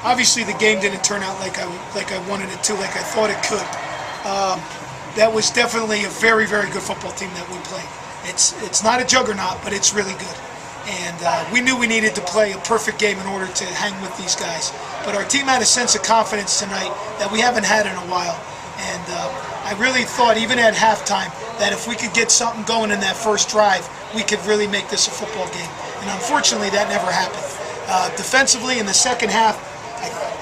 obviously the game didn't turn out like I wanted it to, like I thought it could. That was definitely a very, very good football team that we played. It's not a juggernaut, but it's really good. And we knew we needed to play a perfect game in order to hang with these guys. But our team had a sense of confidence tonight that we haven't had in a while. And I really thought, even at halftime, that if we could get something going in that first drive, we could really make this a football game. And unfortunately, that never happened. Defensively, in the second half,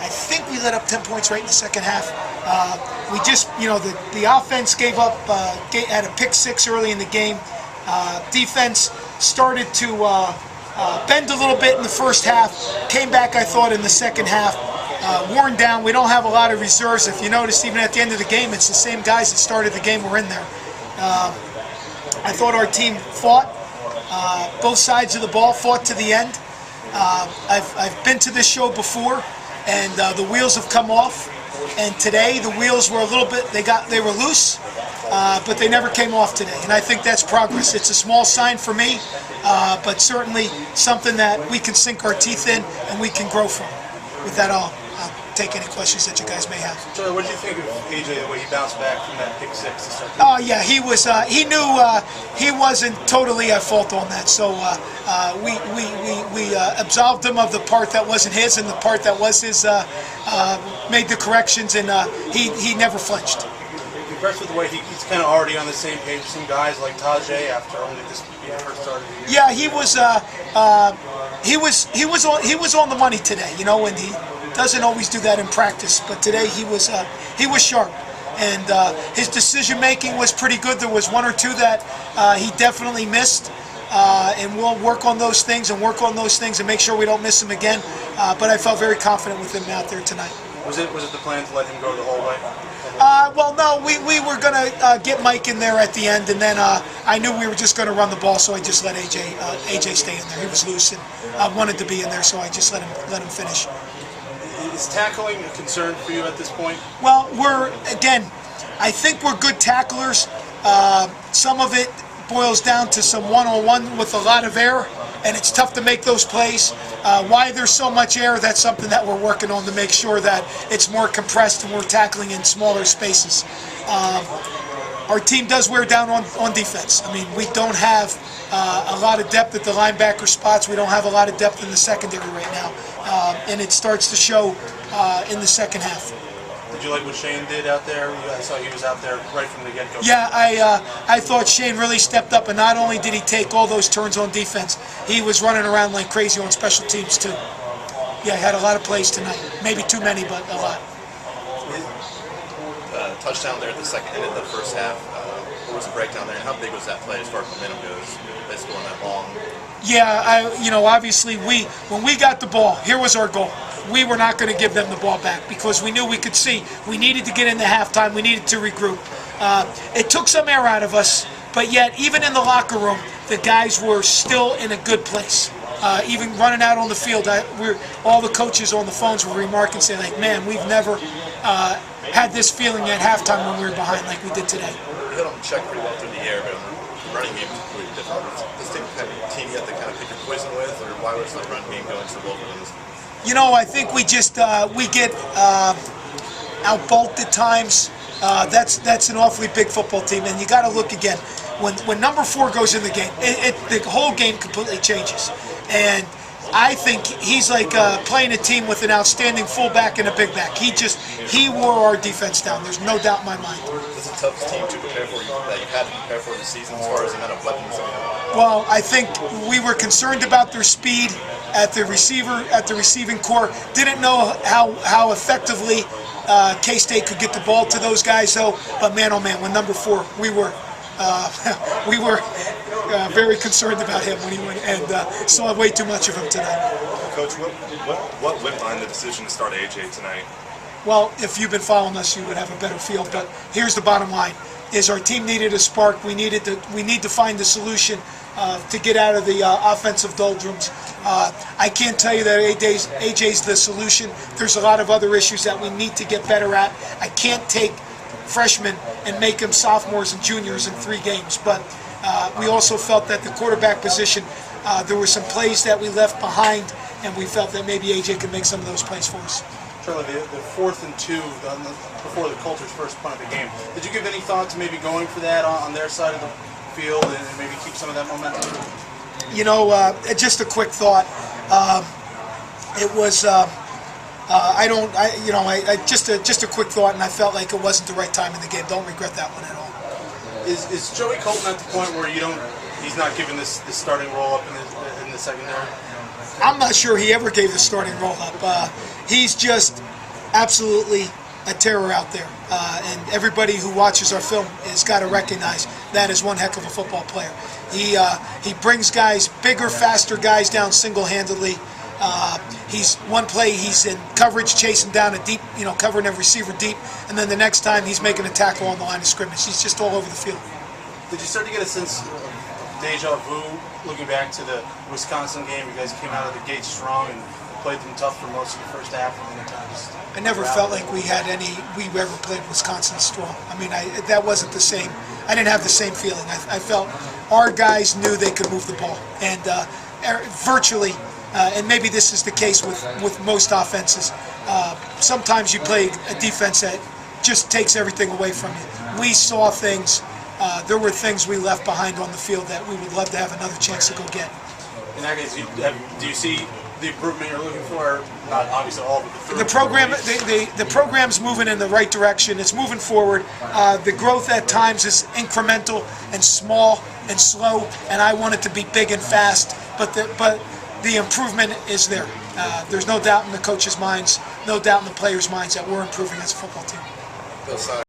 I think we let up 10 points right in the second half. We just, the offense gave up, had a pick six early in the game. Defense started to bend a little bit in the first half. Came back, I thought, in the second half. Worn down. We don't have a lot of reserves. If you notice, even at the end of the game, it's the same guys that started the game were in there. I thought our team fought. Both sides of the ball fought to the end. I've been to this show before, and the wheels have come off. And today the wheels were a little bit, they were loose, but they never came off today. And I think that's progress. It's a small sign for me, but certainly something that we can sink our teeth in and we can grow from. With that, I'll take any questions that you guys may have. Charlie, what did you think of AJ, the way he bounced back from that pick six to start? Oh yeah, he was. He knew he wasn't totally at fault on that. So we absolved him of the part that wasn't his, and the part that was his made the corrections, and he never flinched. Impressed with the way he's kind of already on the same page with some guys like Tajay after only this first start of the year. Yeah, he was on the money today. And he doesn't always do that in practice, but today he was sharp, and his decision making was pretty good. There was one or two that he definitely missed, and we'll work on those things and make sure we don't miss him again. But I felt very confident with him out there tonight. Was it the plan to let him go the whole way? Well, no, we were going to get Mike in there at the end, and then I knew we were just going to run the ball, so I just let AJ stay in there. He was loose and wanted to be in there, so I just let him finish. Is tackling a concern for you at this point? Well, I think we're good tacklers. Some of it boils down to some one-on-one with a lot of air, and it's tough to make those plays. Why there's so much air, that's something that we're working on to make sure that it's more compressed and we're tackling in smaller spaces. Our team does wear down on defense. I mean, we don't have a lot of depth at the linebacker spots. We don't have a lot of depth in the secondary right now, and it starts to show in the second half. Did you like what Shane did out there? I saw he was out there right from the get-go. Yeah, I thought Shane really stepped up, and not only did he take all those turns on defense, he was running around like crazy on special teams too. Yeah, he had a lot of plays tonight. Maybe too many, but a lot. Touchdown there at the end of the first half. What was the breakdown there, and how big was that play as far as momentum goes? Basically going that long. Yeah, obviously when we got the ball, here was our goal. We were not going to give them the ball back because we knew we could see we needed to get into halftime. We needed to regroup. It took some air out of us, but yet even in the locker room, the guys were still in a good place. Even running out on the field, all the coaches on the phones were remarking, saying like, "Man, we've never had this feeling at halftime when we were behind like we did today." You hit on the check pretty well through the air, but on the running game was completely different. Does this team you have to kind of pick your poison with, or why was the run game going so well for them? I think we just we get outbulked at times. That's an awfully big football team, and you got to look again. When number 4 goes in the game, the whole game completely changes. And I think he's like playing a team with an outstanding fullback and a big back. He wore our defense down. There's no doubt in my mind. This is the toughest team to prepare for that you've had to prepare for this season as far as the amount of weapons. Well, I think we were concerned about their speed at the receiving core. Didn't know how effectively K-State could get the ball to those guys, though. But man, oh man, when number 4, we were very concerned about him when he went, and saw way too much of him tonight. Coach, what went behind the decision to start AJ tonight? Well, if you've been following us, you would have a better feel. But here's the bottom line: is our team needed a spark. We need to find a solution to get out of the offensive doldrums. I can't tell you that AJ's the solution. There's a lot of other issues that we need to get better at. I can't take freshmen and make them sophomores and juniors in 3 games. But we also felt that the quarterback position there were some plays that we left behind, and we felt that maybe AJ could make some of those plays for us. Charlie, the 4th and 2 before the Colters' first punt of the game. Did you give any thought to maybe going for that on their side of the field and maybe keep some of that momentum? You know, just a quick thought. It was just a quick thought, and I felt like it wasn't the right time in the game. Don't regret that one at all. Is Joey Colton at the point where he's not giving this starting role up in the secondary? I'm not sure he ever gave the starting roll up. He's just absolutely a terror out there, and everybody who watches our film has got to recognize that is one heck of a football player. He brings guys, bigger, faster guys down single-handedly. He's one play he's in coverage, chasing down a deep, covering a receiver deep, and then the next time he's making a tackle on the line of scrimmage. He's just all over the field. Did you start to get a sense of deja vu looking back to the Wisconsin game? You guys came out of the gate strong and played them tough for most of the first half, and then it kind of just... I never felt like we ever played Wisconsin strong. I mean, that wasn't the same. I didn't have the same feeling. I felt our guys knew they could move the ball, and virtually, and maybe this is the case with most offenses, sometimes you play a defense that just takes everything away from you. We saw things. There were things we left behind on the field that we would love to have another chance to go get. In that case, do you see the improvement you're looking for? Not obviously all, but the program's moving in the right direction. It's moving forward. The growth at times is incremental and small and slow, and I want it to be big and fast. But the improvement is there. There's no doubt in the coaches' minds, no doubt in the players' minds that we're improving as a football team. Bill Snyder.